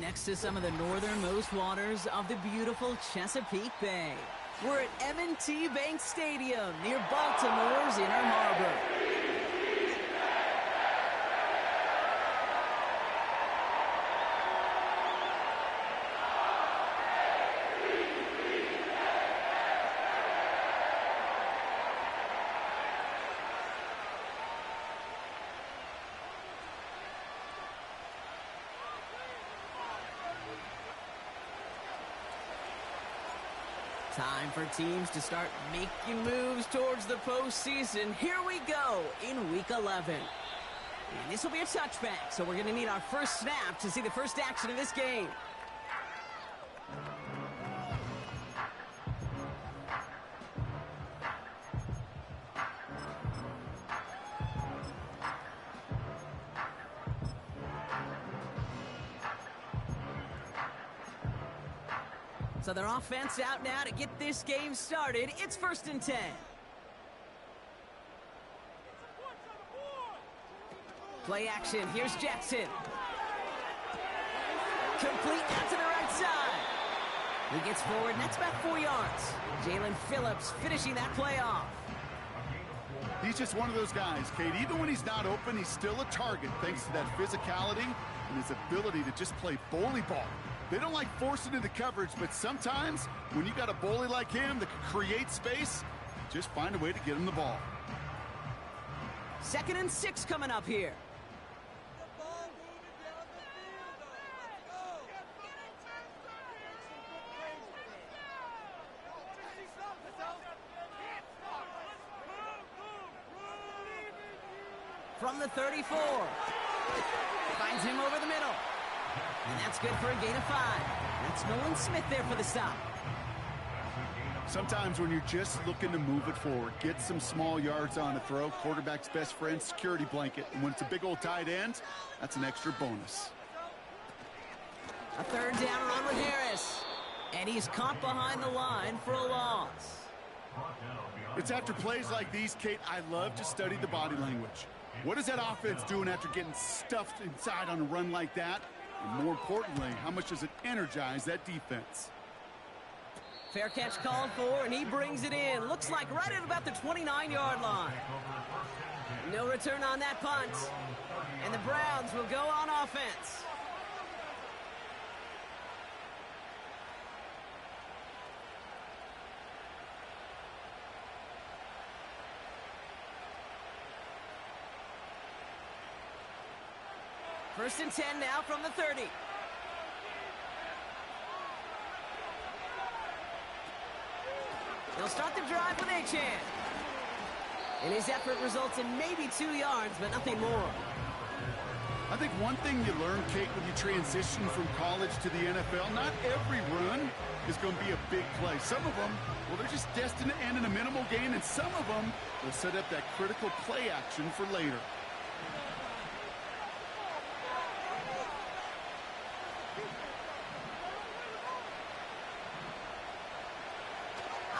next to some of the northernmost waters of the beautiful Chesapeake Bay. We're at M&T Bank Stadium near Baltimore's Inner Harbor. Time for teams to start making moves towards the postseason. Here we go in Week 11. And this will be a touchback, so we're going to need our first snap to see the first action of this game. So their offense out now to get this game started. It's 1st and 10. Play action. Here's Jackson. Complete out to the right side. He gets forward, and that's about 4 yards. Jalen Phillips finishing that play off. He's just one of those guys, Kate. Even when he's not open, he's still a target thanks to that physicality and his ability to just play bully ball. They don't like forcing into coverage, but sometimes when you got a bully like him that can create space, just find a way to get him the ball. 2nd and 6 coming up here. From the 34. Finds him over the middle. And that's good for a gain of 5. That's Nolan Smith there for the stop. Sometimes when you're just looking to move it forward, get some small yards on a throw, quarterback's best friend, security blanket. And when it's a big old tight end, that's an extra bonus. A 3rd down run with Harris. And he's caught behind the line for a loss. It's after plays like these, Kate, I love to study the body language. What is that offense doing after getting stuffed inside on a run like that? And more importantly, how much does it energize that defense? Fair catch called for, and he brings it in. Looks like right at about the 29-yard line. No return on that punt. And the Browns will go on offense. First and 10 now from the 30. They'll start the drive with Achane. And his effort results in maybe 2 yards, but nothing more. I think one thing you learn, Kate, when you transition from college to the NFL, not every run is going to be a big play. Some of them, well, they're just destined to end in a minimal gain, and some of them will set up that critical play action for later.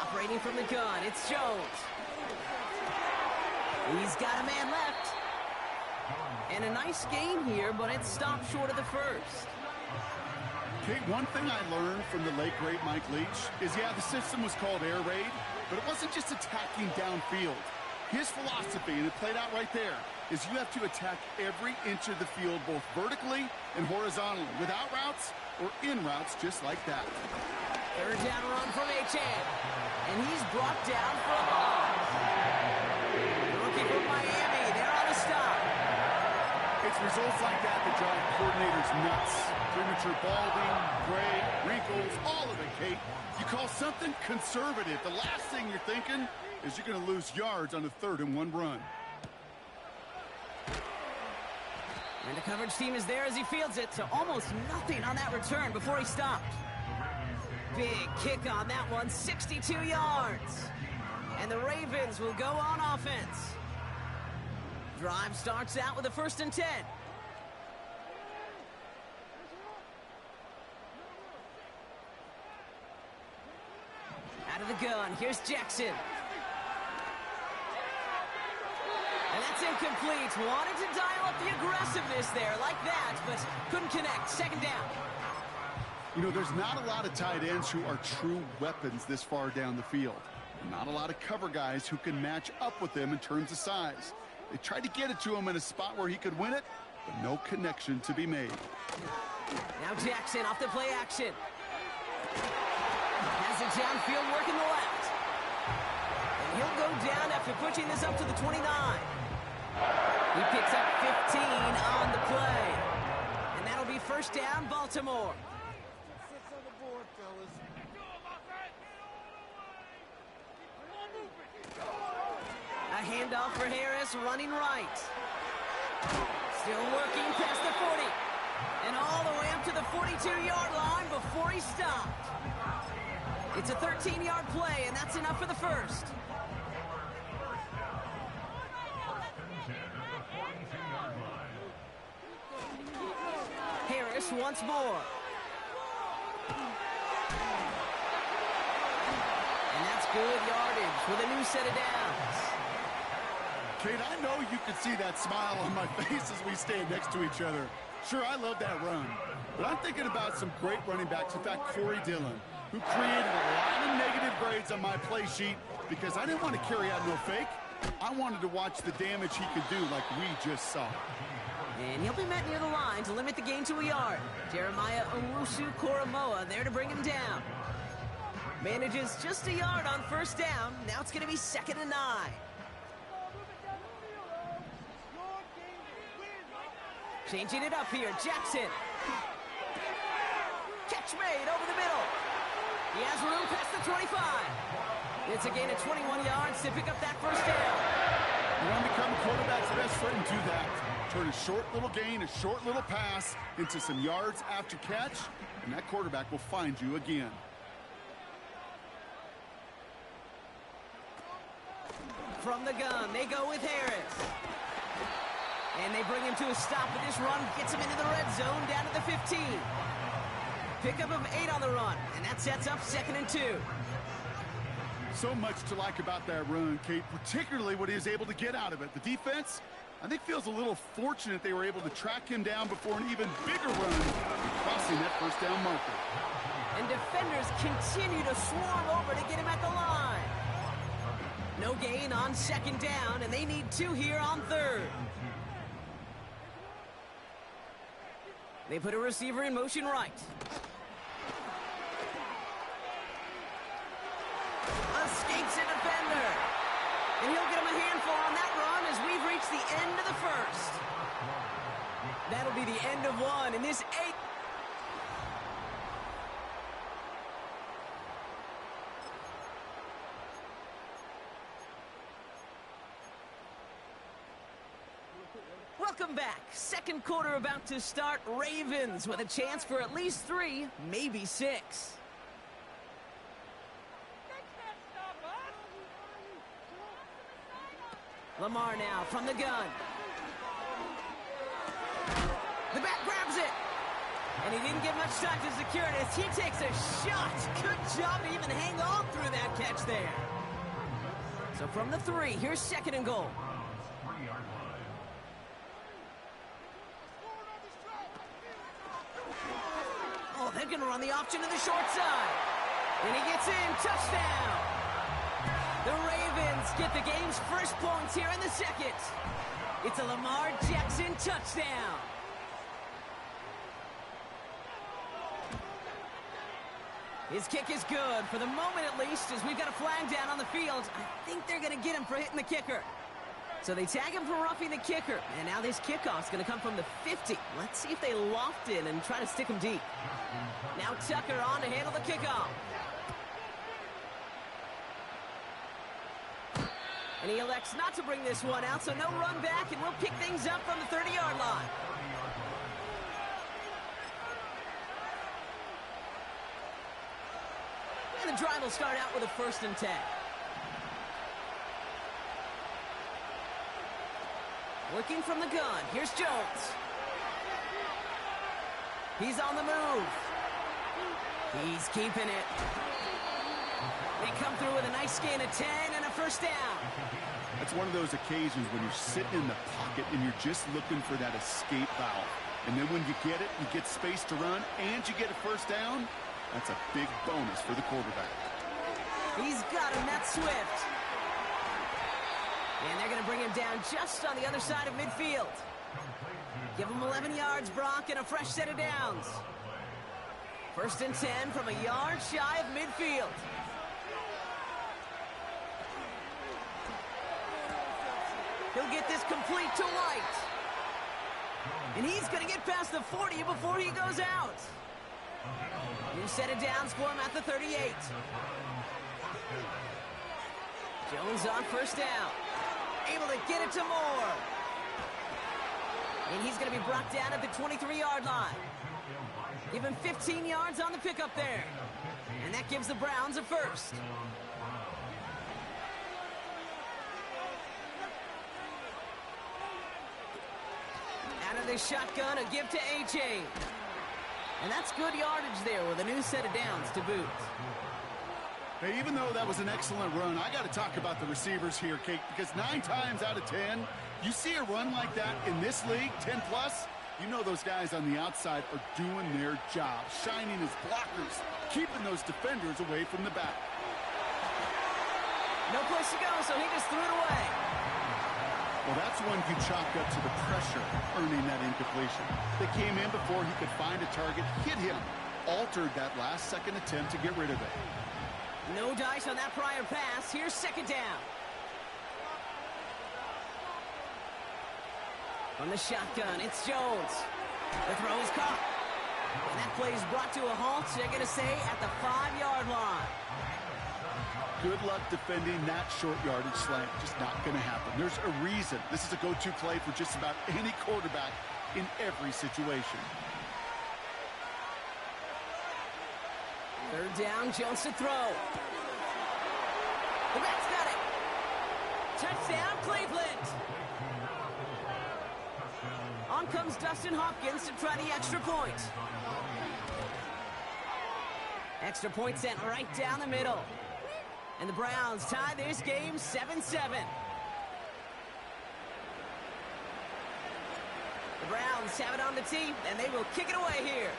Operating from the gun, it's Jones. He's got a man left. And a nice gain here, but it stopped short of the first. Kate, one thing I learned from the late, great Mike Leach is, yeah, the system was called air raid, but it wasn't just attacking downfield. His philosophy, and it played out right there, is you have to attack every inch of the field, both vertically and horizontally, without routes or in routes just like that. 3rd down run from Achane. And he's brought down for a loss. Rookie from Miami, they're on a stop. It's results like that that drive coordinators nuts. Premature balding, gray, wrinkles, all of it, Kate. You call something conservative. The last thing you're thinking is you're going to lose yards on a 3rd and 1 run. And the coverage team is there as he fields it, so almost nothing on that return before he stopped. Big kick on that one, 62 yards. And the Ravens will go on offense. Drive starts out with a 1st and 10. Out of the gun, here's Jackson. And It's incomplete. Wanted to dial up the aggressiveness there like that, but couldn't connect. Second down. You know, there's not a lot of tight ends who are true weapons this far down the field. Not a lot of cover guys who can match up with them in terms of size. They tried to get it to him in a spot where he could win it, but no connection to be made. Now Jackson off the play action. Has it downfield working the left. And he'll go down after pushing this up to the 29. He picks up 15 on the play. And that'll be first down, Baltimore. A handoff for Harris, running right. Still working past the 40. And all the way up to the 42-yard line before he stopped. It's a 13-yard play, and that's enough for the first. Harris once more. And that's good yardage with a new set of downs. Kate, I know you can see that smile on my face as we stand next to each other. Sure, I love that run. But I'm thinking about some great running backs. In fact, Corey Dillon, who created a lot of negative grades on my play sheet because I didn't want to carry out no fake. I wanted to watch the damage he could do like we just saw. And he'll be met near the line to limit the gain to a yard. Jeremiah Owusu-Koramoah there to bring him down. Manages just a yard on first down. Now it's going to be 2nd and 9. Changing it up here, Jackson. Catch made over the middle. He has room past the 25. It's a gain of 21 yards to pick up that first down. You want to become a quarterback's best friend, do that. Turn a short little gain, a short little pass into some yards after catch, and that quarterback will find you again. From the gun, they go with Harris. And they bring him to a stop with this run. Gets him into the red zone down to the 15. Pickup of 8 on the run. And that sets up 2nd and 2. So much to like about that run, Kate, particularly what he was able to get out of it. The defense, I think, feels a little fortunate they were able to track him down before an even bigger run, crossing that first down marker. And defenders continue to swarm over to get him at the line. No gain on 2nd down, and they need 2 here on 3rd. They put a receiver in motion right. Escapes a defender. And he'll get him a handful on that run as we've reached the end of the first. That'll be the end of one in this 8. Welcome back. Second quarter about to start. Ravens with a chance for at least 3, maybe 6. Lamar now from the gun. The back grabs it. And he didn't get much time to secure it as he takes a shot. Good job to even hang on through that catch there. So from the 3, here's 2nd and goal. Oh, they're going to run the option to the short side. And he gets in. Touchdown. The Ravens get the game's first points here in the 2nd. It's a Lamar Jackson touchdown. His kick is good, for the moment at least, as we've got a flag down on the field. I think they're going to get him for hitting the kicker. So they tag him for roughing the kicker. And now this kickoff's going to come from the 50. Let's see if they loft in and try to stick him deep. Now Tucker on to handle the kickoff. And he elects not to bring this one out, so no run back, and we'll pick things up from the 30-yard line. And the drive will start out with a 1st and 10. Working from the gun. Here's Jones. He's on the move. He's keeping it. They come through with a nice gain of 10 and a first down. That's one of those occasions when you're sitting in the pocket and you're just looking for that escape valve. And then when you get it, you get space to run, and you get a first down. That's a big bonus for the quarterback. He's got him. That's Swift. And they're going to bring him down just on the other side of midfield. Give him 11 yards, Brock, and a fresh set of downs. First and 10 from a yard shy of midfield. He'll get this complete to White. And he's going to get past the 40 before he goes out. New set of downs for him at the 38. Jones on first down. Able to get it to Moore. And he's going to be brought down at the 23-yard line. Give him 15 yards on the pickup there. And that gives the Browns a first. Out of the shotgun, a give to A.J. And that's good yardage there with a new set of downs to boot. Hey, even though that was an excellent run, I got to talk about the receivers here, Kate, because 9 times out of 10, you see a run like that in this league, 10+, you know those guys on the outside are doing their job, shining as blockers, keeping those defenders away from the back. No place to go, so he just threw it away. Well, that's one you chalk up to the pressure, earning that incompletion. They came in before he could find a target, hit him, altered that last-second attempt to get rid of it. No dice on that prior pass. Here's second down. From the shotgun, it's Jones. The throw is caught. And that play is brought to a halt, they're going to say, at the 5-yard line. Good luck defending that short yardage slant. Just not going to happen. There's a reason. This is a go-to play for just about any quarterback in every situation. Third down, Jones to throw. The back's got it. Touchdown, Cleveland. On comes Dustin Hopkins to try the extra point. Extra point sent right down the middle. And the Browns tie this game 7-7. The Browns have it on the tee, and they will kick it away here.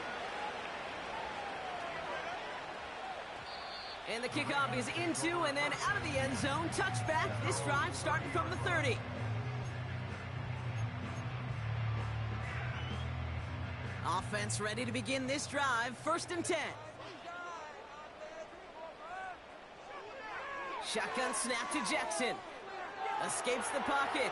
And the kickoff is into and then out of the end zone. Touchback. This drive starting from the 30. Offense ready to begin this drive. First and 10. Shotgun snap to Jackson. Escapes the pocket.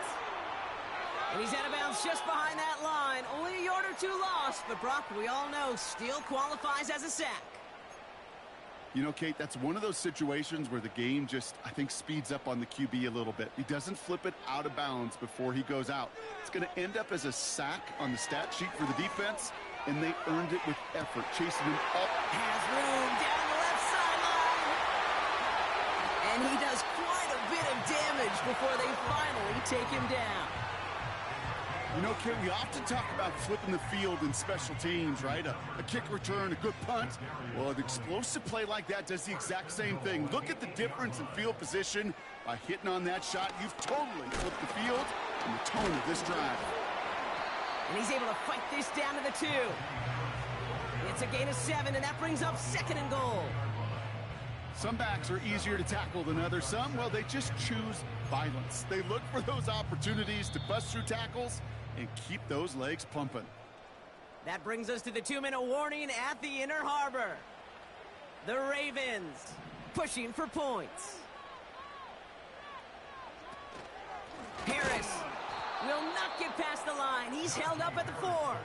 And he's out of bounds just behind that line. Only a yard or two lost, but Brock, we all know, still qualifies as a sack. You know, Kate, that's one of those situations where the game just, I think, speeds up on the QB a little bit. He doesn't flip it out of bounds before he goes out. It's going to end up as a sack on the stat sheet for the defense, and they earned it with effort, chasing him up. Has room down the left sideline. And he does quite a bit of damage before they finally take him down. You know, Kate, we often talk about flipping the field in special teams, right? A kick return, a good punt. Well, an explosive play like that does the exact same thing. Look at the difference in field position. By hitting on that shot, you've totally flipped the field and the tone of this drive. And he's able to fight this down to the 2. It's a gain of 7, and that brings up second and goal. Some backs are easier to tackle than others. Some, well, they just choose violence. They look for those opportunities to bust through tackles and keep those legs pumping. That brings us to the 2-minute warning at the Inner Harbor. The Ravens pushing for points. Harris will not get past the line. He's held up at the 4.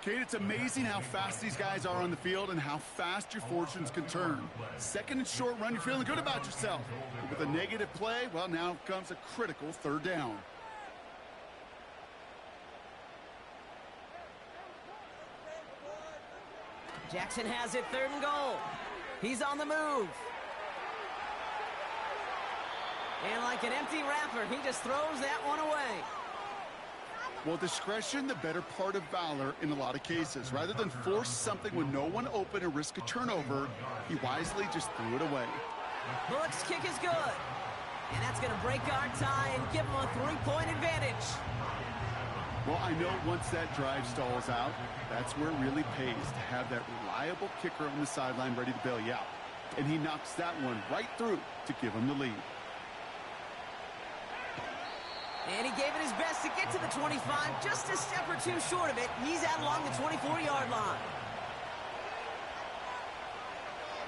Kate, it's amazing how fast these guys are on the field and how fast your fortunes can turn. Second and short run, you're feeling good about yourself. But with a negative play, well, now comes a critical third down. Jackson has it, 3rd and goal. He's on the move. And like an empty wrapper, he just throws that one away. Well, discretion, the better part of valor in a lot of cases. Rather than force something with no one open and risk a turnover, he wisely just threw it away. Bullock's kick is good. And that's going to break our tie and give them a 3-point advantage. Well, I know once that drive stalls out, that's where it really pays to have that reliable kicker on the sideline ready to bail you out. And he knocks that one right through to give him the lead. And he gave it his best to get to the 25, just a step or two short of it. He's out along the 24-yard line.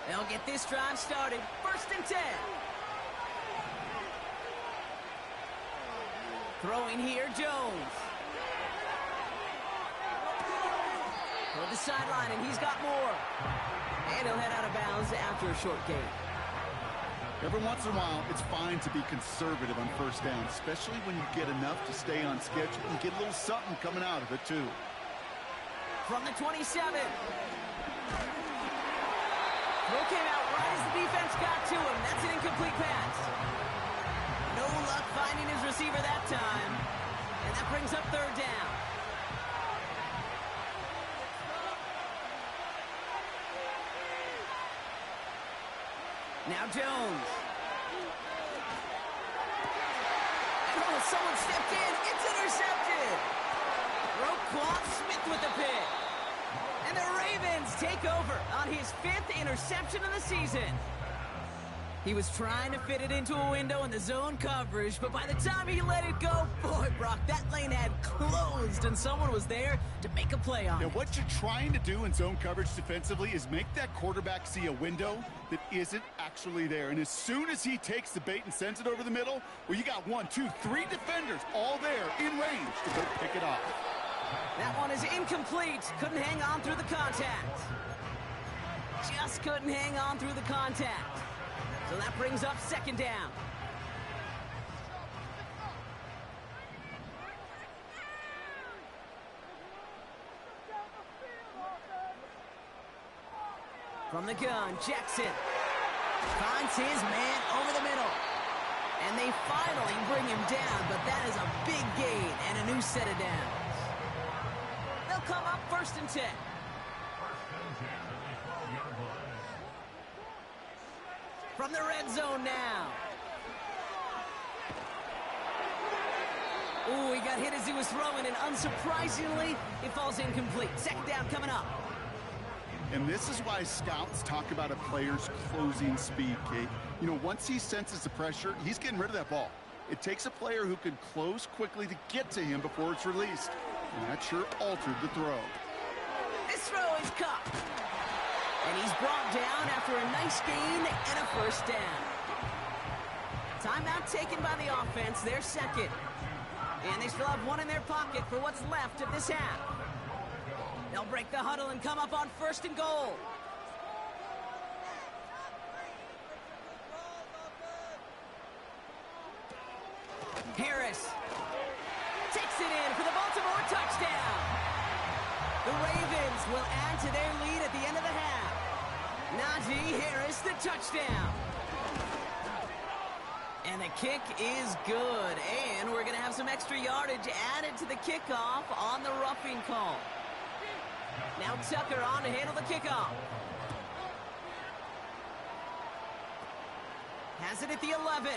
They'll get this drive started. 1st and 10. Throwing here, Jones. Toward the sideline, and he's got more. And he'll head out of bounds after a short gain. Every once in a while, it's fine to be conservative on 1st down, especially when you get enough to stay on schedule and get a little something coming out of it, too. From the 27. Throw came out right as the defense got to him. That's an incomplete pass. No luck finding his receiver that time. And that brings up 3rd down. Now Jones. Oh, someone stepped in. It's intercepted. Roquan Smith with the pick. And the Ravens take over on his 5th interception of the season. He was trying to fit it into a window in the zone coverage, but by the time he let it go, boy, Brock, that lane had closed, and someone was there to make a play on it. What you're trying to do in zone coverage defensively is make that quarterback see a window that isn't actually there. And as soon as he takes the bait and sends it over the middle, well, you got 1, 2, 3 defenders all there in range to go pick it off. That one is incomplete. Couldn't hang on through the contact. Just couldn't hang on through the contact. So that brings up 2nd down. From the gun, Jackson finds his man over the middle. And they finally bring him down, but that is a big gain and a new set of downs. They'll come up 1st and 10. From the red zone now. Ooh, he got hit as he was throwing, and unsurprisingly, it falls incomplete. 2nd down coming up. And this is why scouts talk about a player's closing speed, Kate. You know, once he senses the pressure, he's getting rid of that ball. It takes a player who can close quickly to get to him before it's released. And that sure altered the throw. This throw is caught. And he's brought down after a nice gain and a 1st down. Timeout taken by the offense, their 2nd. And they still have 1 in their pocket for what's left of this half. They'll break the huddle and come up on 1st and goal. Harris takes it in for the Baltimore touchdown. The Ravens will add to their lead at the end of the half. Najee Harris, the touchdown. And the kick is good. And we're going to have some extra yardage added to the kickoff on the roughing call. Now Tucker on to handle the kickoff. Has it at the 11.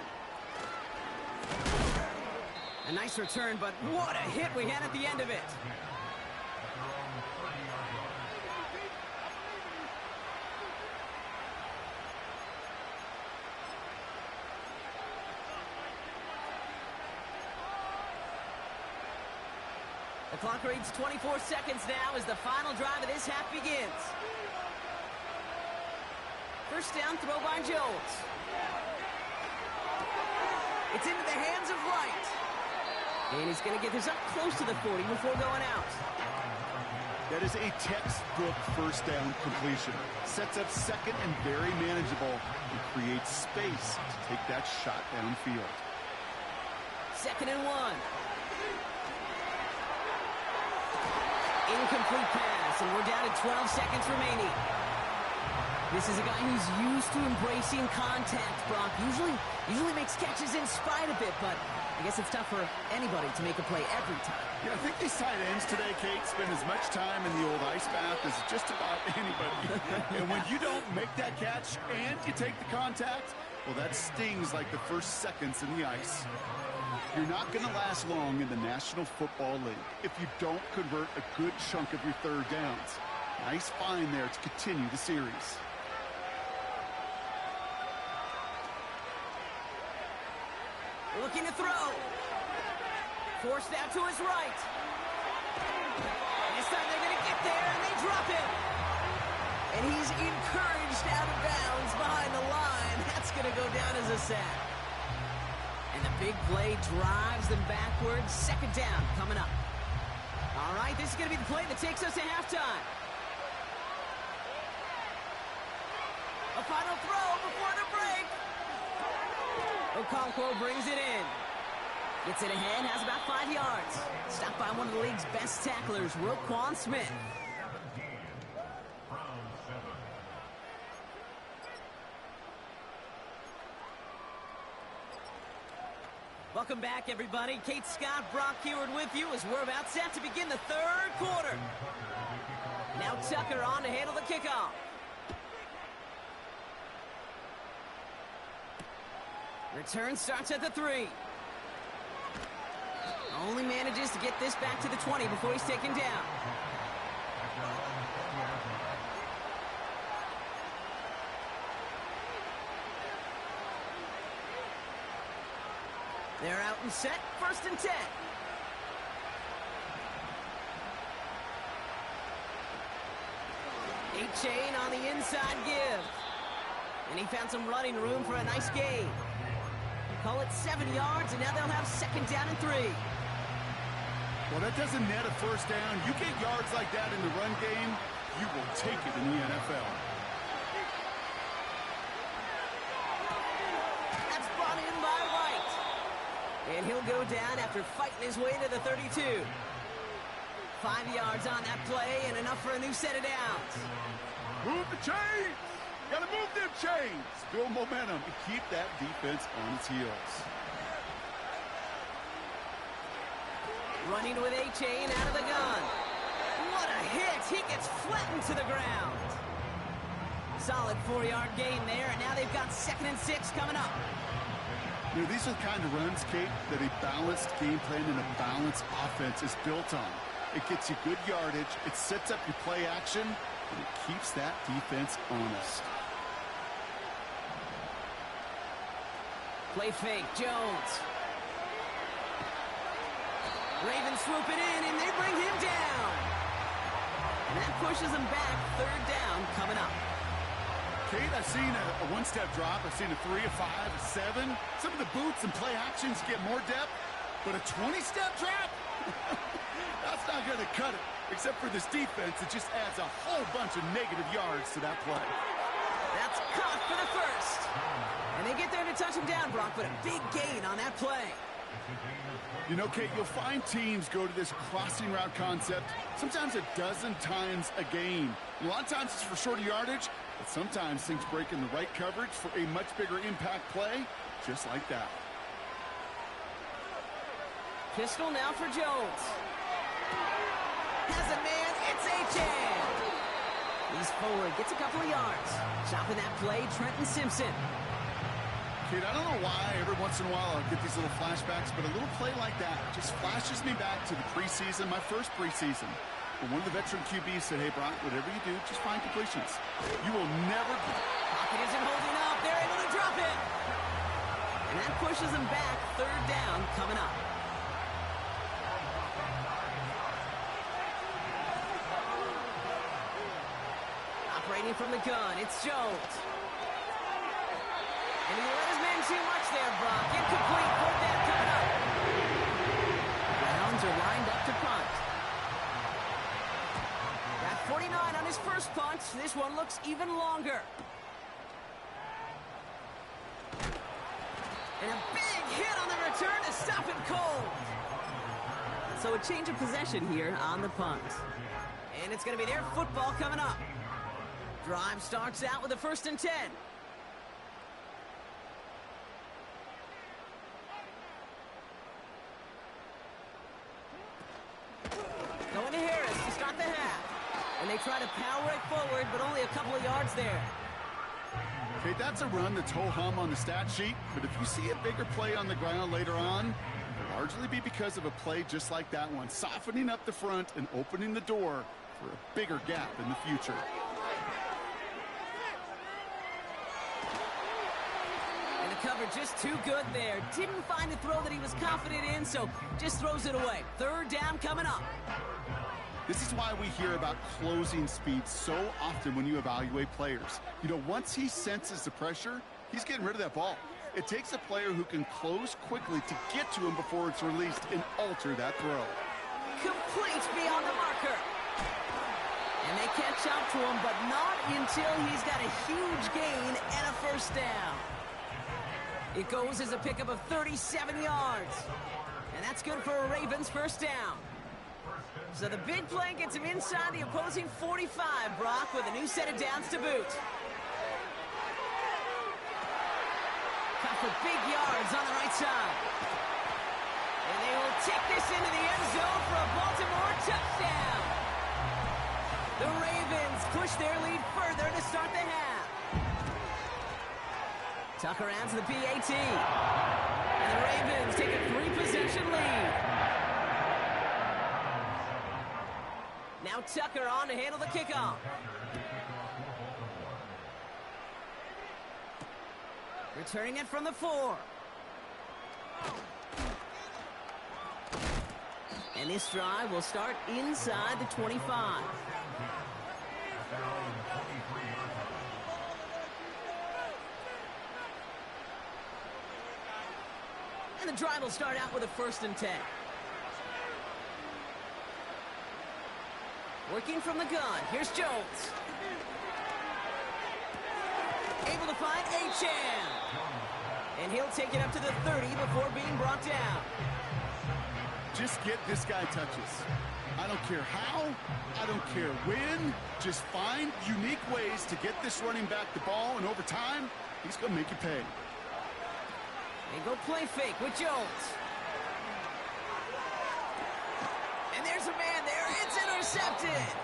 A nice return, but what a hit we had at the end of it. The clock reads 24 seconds now as the final drive of this half begins. 1st down, throw by Jones. It's into the hands of Wright. And he's going to get this up close to the 40 before going out. That is a textbook 1st down completion. Sets up 2nd and very manageable and creates space to take that shot downfield. 2nd and 1. Incomplete pass, and we're down to 12 seconds remaining. This is a guy who's used to embracing contact, Brock. Usually makes catches in spite of it, but I guess it's tough for anybody to make a play every time. Yeah, I think these tight ends today, Kate, spend as much time in the old ice bath as just about anybody. And when you don't make that catch and you take the contact, Well, that stings like the first seconds in the ice. You're not going to last long in the National Football League if you don't convert a good chunk of your third downs. Nice find there to continue the series. Looking to throw. Forced out to his right. This time they're going to get there, and they drop him. And he's encouraged out of bounds behind the line. That's going to go down as a sack. And the big play drives them backwards. Second down coming up. All right, this is going to be the play that takes us to halftime. A final throw before the break. Okonkwo brings it in. Gets it ahead, has about 5 yards. Stopped by one of the league's best tacklers, Roquan Smith. Welcome back, everybody. Kate Scott, Brock Heward with you as we're about set to begin the third quarter. Now Tucker on to handle the kickoff. Return starts at the 3. Only manages to get this back to the 20 before he's taken down. They're out and set, 1st and 10. A-Chain on the inside give. And he found some running room for a nice gain. Call it 7 yards, and now they'll have 2nd down and 3. Well, that doesn't net a first down. You get yards like that in the run game, you will take it in the NFL. That's brought in by White. And he'll go down after fighting his way to the 32. 5 yards on that play, and enough for a new set of downs. Move the chains! Gotta move them chains! Build momentum and keep that defense on its heels. Running with A-Chain out of the gun. What a hit! He gets flattened to the ground. Solid 4-yard gain there, and now they've got 2nd and 6 coming up. You know, these are the kind of runs, Kate, that a balanced game plan and a balanced offense is built on. It gets you good yardage, it sets up your play action, and it keeps that defense honest. Play fake, Jones. Ravens swoop it in, and they bring him down. And that pushes him back. 3rd down coming up. Kate, I've seen a one-step drop. I've seen a 3, a 5, a 7. Some of the boots and play actions get more depth, but a 20-step drop? That's not going to cut it. Except for this defense, it just adds a whole bunch of negative yards to that play. That's caught for the 1st. And they get there to touch him down, Brock, but a big gain on that play. You know, Kate, you'll find teams go to this crossing route concept sometimes a dozen times a game. And a lot of times it's for shorter yardage, but sometimes things break in the right coverage for a much bigger impact play, just like that. Pistol now for Jones. Has a man, it's A-Chain. He's forward, gets a couple of yards. Chopping that play, Trenton Simpson. Kate, I don't know why every once in a while I'll get these little flashbacks, but a little play like that just flashes me back to the preseason, my first preseason. When one of the veteran QBs said, hey, Brock, whatever you do, just find completions. You will never... Pocket isn't holding up. They're able to drop it. And that pushes them back. 3rd down coming up. Operating from the gun, it's Jones. And he let his man too much there, Brock. Incomplete. 4th down coming up. Browns are lined up to punt. Got 49 on his first punt. This one looks even longer. And a big hit on the return to stop it cold. So a change of possession here on the punt. And it's going to be their football coming up. Drive starts out with a 1st and 10. Going to Harris to start the half. And they try to power it forward, but only a couple of yards there. Okay, that's a run that's ho-hum on the stat sheet, but if you see a bigger play on the ground later on, it'll largely be because of a play just like that one, softening up the front and opening the door for a bigger gap in the future. And the cover just too good there. Didn't find a throw that he was confident in, so just throws it away. Third down coming up. This is why we hear about closing speed so often when you evaluate players. You know, once he senses the pressure, he's getting rid of that ball. It takes a player who can close quickly to get to him before it's released and alter that throw. Complete beyond the marker. And they catch up to him, but not until he's got a huge gain and a first down. It goes as a pickup of 37 yards. And that's good for a Ravens first down. So the big play gets him inside the opposing 45, Brock, with a new set of downs to boot. Caught for big yards on the right side. And they will take this into the end zone for a Baltimore touchdown. The Ravens push their lead further to start the half. Tucker adds the PAT. And the Ravens take a 3-possession lead. Now Tucker on to handle the kickoff. Returning it from the 4. And this drive will start inside the 25. And the drive will start out with a 1st and 10. Working from the gun. Here's Jones. Able to find Achane. And he'll take it up to the 30 before being brought down. Just get this guy touches. I don't care how, I don't care when. Just find unique ways to get this running back the ball, and over time, he's going to make you pay. They go play fake with Jones. And there's a man there. It's intercepted.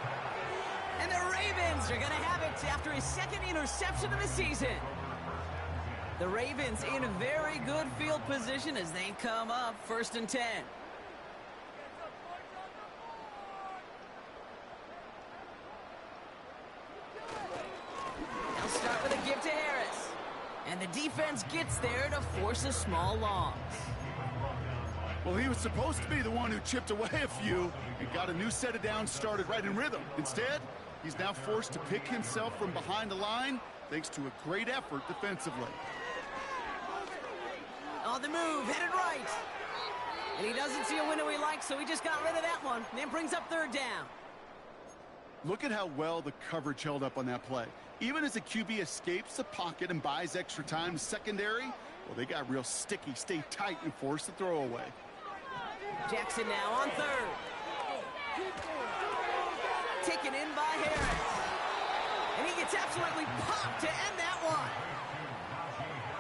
And the Ravens are going to have it after his 2nd interception of the season. The Ravens in a very good field position as they come up 1st and 10. They'll start with a give to Harris. And the defense gets there to force a small loss. Well, he was supposed to be the one who chipped away a few and got a new set of downs started right in rhythm. Instead, he's now forced to pick himself from behind the line thanks to a great effort defensively. On the move, headed right. And he doesn't see a window he likes, so he just got rid of that one. And then brings up 3rd down. Look at how well the coverage held up on that play. Even as the QB escapes the pocket and buys extra time to secondary, well, they got real sticky, stay tight, and force the throw away. Jackson now on 3rd. Taken in by Harris. And he gets absolutely popped to end that one.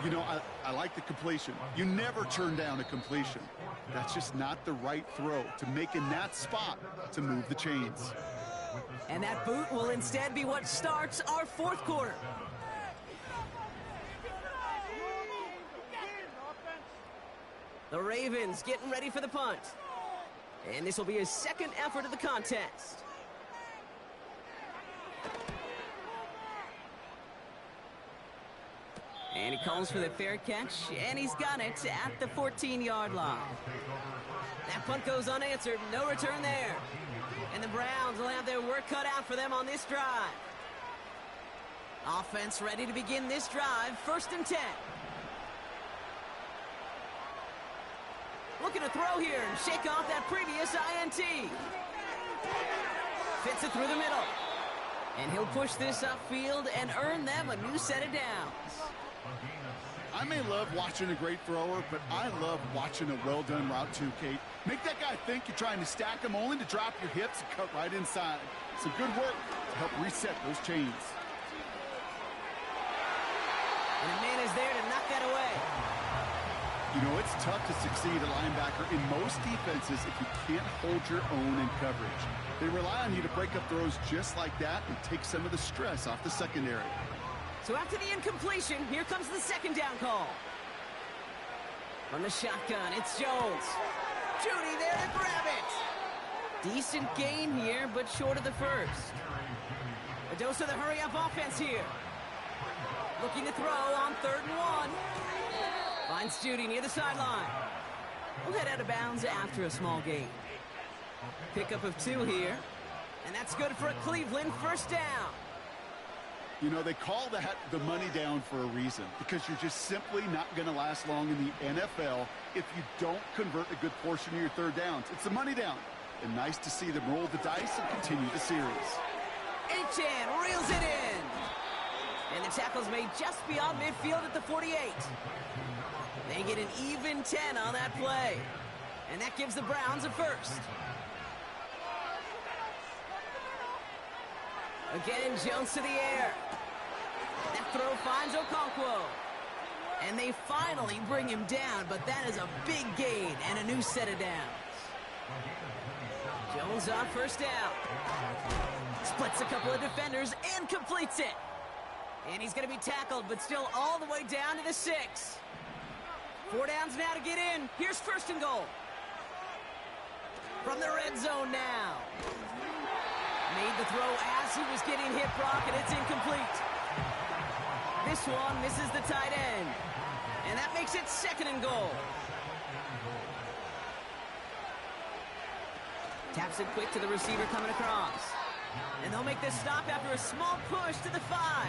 You know, I like the completion. You never turn down a completion. That's just not the right throw to make in that spot to move the chains. And that boot will instead be what starts our 4th quarter. The Ravens getting ready for the punt. And this will be his 2nd effort of the contest. And he calls for the fair catch, and he's got it at the 14-yard line. That punt goes unanswered, no return there. And the Browns will have their work cut out for them on this drive. Offense ready to begin this drive, 1st and 10. Looking to throw here and shake off that previous INT. Fits it through the middle. And he'll push this upfield and earn them a new set of downs. I may love watching a great thrower, but I love watching a well-done route too, Kate. Make that guy think you're trying to stack him only to drop your hips and cut right inside. Some good work to help reset those chains. And a man is there to knock that away. You know, it's tough to succeed at linebacker in most defenses if you can't hold your own in coverage. They rely on you to break up throws just like that and take some of the stress off the secondary. So after the incompletion, here comes the second down call. From the shotgun, it's Jones. Judy there to grab it. Decent gain here, but short of the first. A dose of the hurry-up offense here. Looking to throw on 3rd and 1. Finds Judy near the sideline. We'll head out of bounds after a small gain. Pickup of 2 here. And that's good for a Cleveland first down. You know, they call that the money down for a reason, because you're just simply not going to last long in the NFL if you don't convert a good portion of your 3rd downs. It's the money down. And nice to see them roll the dice and continue the series. Achan reels it in. And the tackle's made just beyond midfield at the 48. They get an even 10 on that play. And that gives the Browns a first. Again, Jones to the air. That throw finds Okonkwo. And they finally bring him down, but that is a big gain and a new set of downs. Jones on first down. Splits a couple of defenders and completes it. And he's going to be tackled, but still all the way down to the 6. 4 downs now to get in. Here's 1st and goal. From the red zone now. Made the throw as he was getting hit, Brock, and it's incomplete. This one misses the tight end. And that makes it 2nd and goal. Taps it quick to the receiver coming across. And they'll make this stop after a small push to the 5.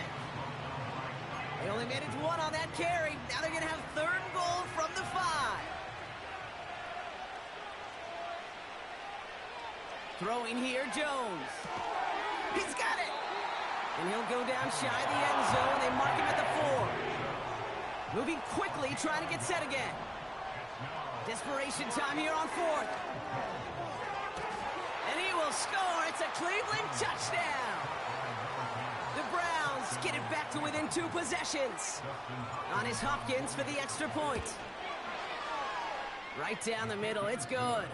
They only made it to 1 on that carry. Now they're going to have 3rd and goal from the 5. Throwing here, Jones. He's got it! And he'll go down shy of the end zone. They mark him at the 4. Moving quickly, trying to get set again. Desperation time here on 4th. And he will score. It's a Cleveland touchdown. The Browns get it back to within 2 possessions. On his Hopkins for the extra point. Right down the middle, it's good.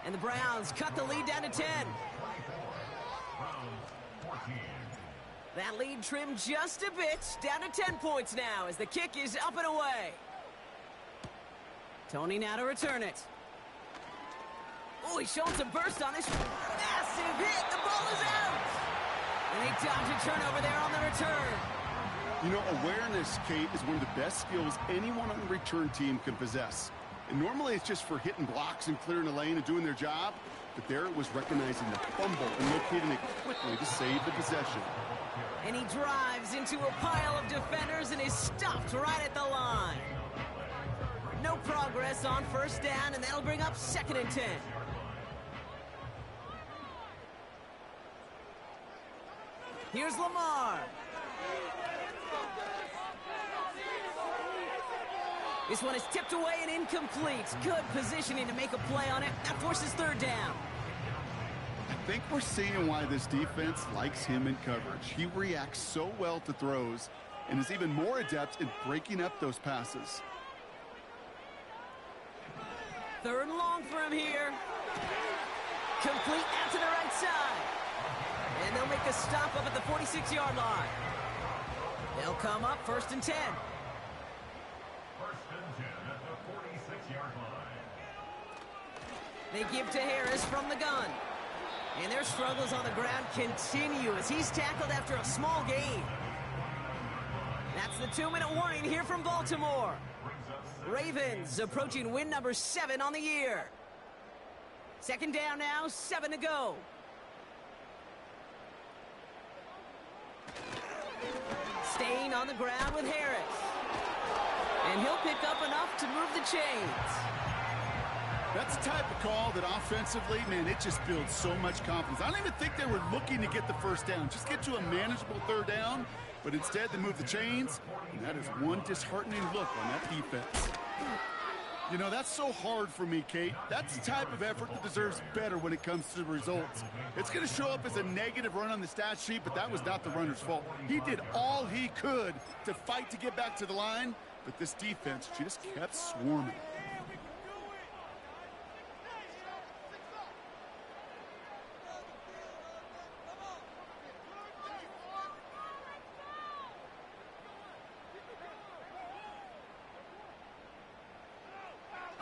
And the Browns cut the lead down to 10. That lead trimmed just a bit, down to 10 points now as the kick is up and away. Tony now to return it. Oh, he's showing some burst on this massive hit. The ball is out. And they dodge a turnover there on the return. You know, awareness, Kate, is one of the best skills anyone on the return team can possess. And normally it's just for hitting blocks and clearing the lane and doing their job. But there it was recognizing the fumble and locating it quickly to save the possession. And he drives into a pile of defenders and is stopped right at the line. No progress on first down, and that'll bring up 2nd and 10. Here's Lamar. This one is tipped away and incomplete. Good positioning to make a play on it. That forces 3rd down. I think we're seeing why this defense likes him in coverage. He reacts so well to throws and is even more adept in breaking up those passes. 3rd and long for him here. Complete out to the right side. And they'll make the stop up at the 46-yard line. They'll come up 1st and 10. 1st and 10 at the 46-yard line. They give to Harris from the gun. And their struggles on the ground continue as he's tackled after a small gain. That's the 2-minute warning here from Baltimore. Ravens approaching win number 7 on the year. 2nd down now, 7 to go. Staying on the ground with Harris. And he'll pick up enough to move the chains. That's the type of call that offensively, man, it just builds so much confidence. I don't even think they were looking to get the first down. Just get to a manageable 3rd down, but instead they move the chains, and that is one disheartening look on that defense. You know, that's so hard for me, Kate. That's the type of effort that deserves better when it comes to the results. It's going to show up as a negative run on the stat sheet, but that was not the runner's fault. He did all he could to fight to get back to the line, but this defense just kept swarming.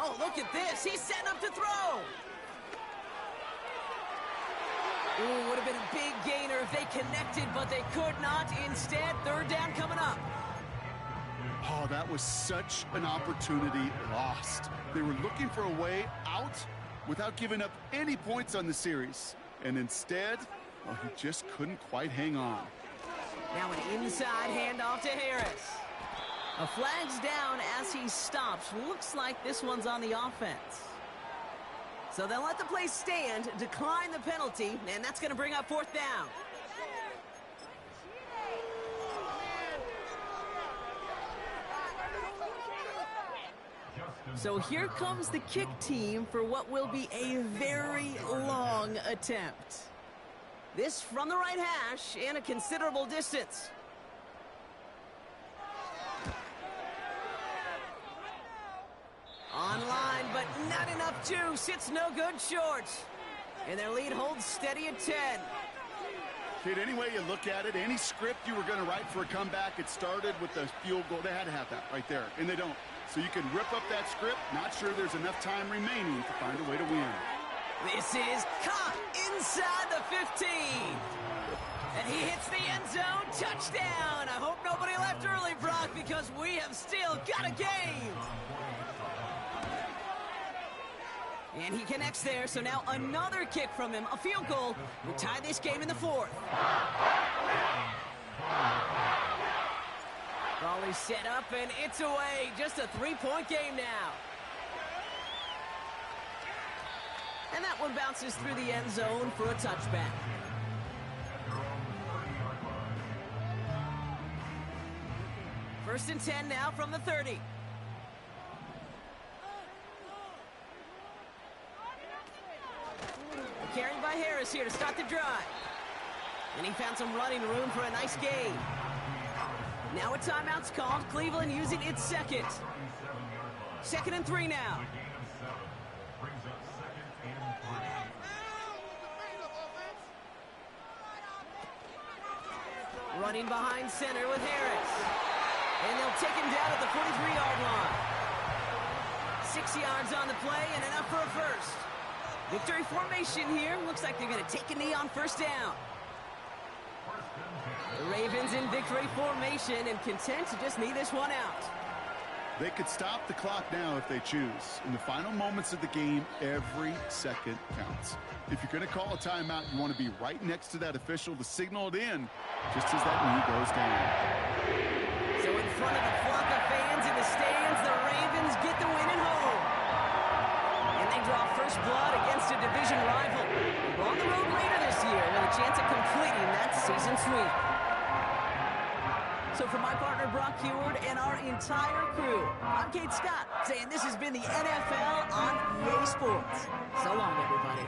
Oh, look at this. He's setting up to throw. Ooh, would have been a big gainer if they connected, but they could not. Instead, third down coming up. Oh, that was such an opportunity lost. They were looking for a way out without giving up any points on the series. And instead, well, he just couldn't quite hang on. Now an inside handoff to Harris. A flag's down as he stops. Looks like this one's on the offense. So they'll let the play stand, decline the penalty, and that's going to bring up fourth down. So here comes the kick team for what will be a very long attempt. This from the right hash and a considerable distance. Online, but not enough juice. It's no good short. And their lead holds steady at 10. Kid, any way you look at it, any script you were going to write for a comeback, it started with the field goal. They had to have that right there, and they don't. So you can rip up that script. Not sure there's enough time remaining to find a way to win. This is caught inside the 15. And he hits the end zone. Touchdown. I hope nobody left early, Brock, because we have still got a game. And he connects there, so now another kick from him. A field goal would tie this game in the fourth. Ball is set up, and it's away. Just a three-point game now. And that one bounces through the end zone for a touchback. First and 10 now from the 30. Carried by Harris here to start the drive. And he found some running room for a nice gain. Now a timeout's called. Cleveland using its second. 2nd and 3 now. Running behind center with Harris. And they'll take him down at the 43-yard line. 6 yards on the play and enough for a first. Victory formation here. Looks like they're going to take a knee on first down. The Ravens in victory formation and content to just knee this one out. They could stop the clock now if they choose. In the final moments of the game, every second counts. If you're going to call a timeout, you want to be right next to that official to signal it in just as that knee goes down. So in front of the flock of fans in the stands, the Ravens get the win at home. And they draw first blood against a division rival. We're on the road later this year with a chance of completing that season sweep. So for my partner Brock Heward and our entire crew, I'm Kate Scott saying this has been the NFL on EA Sports. So long, everybody.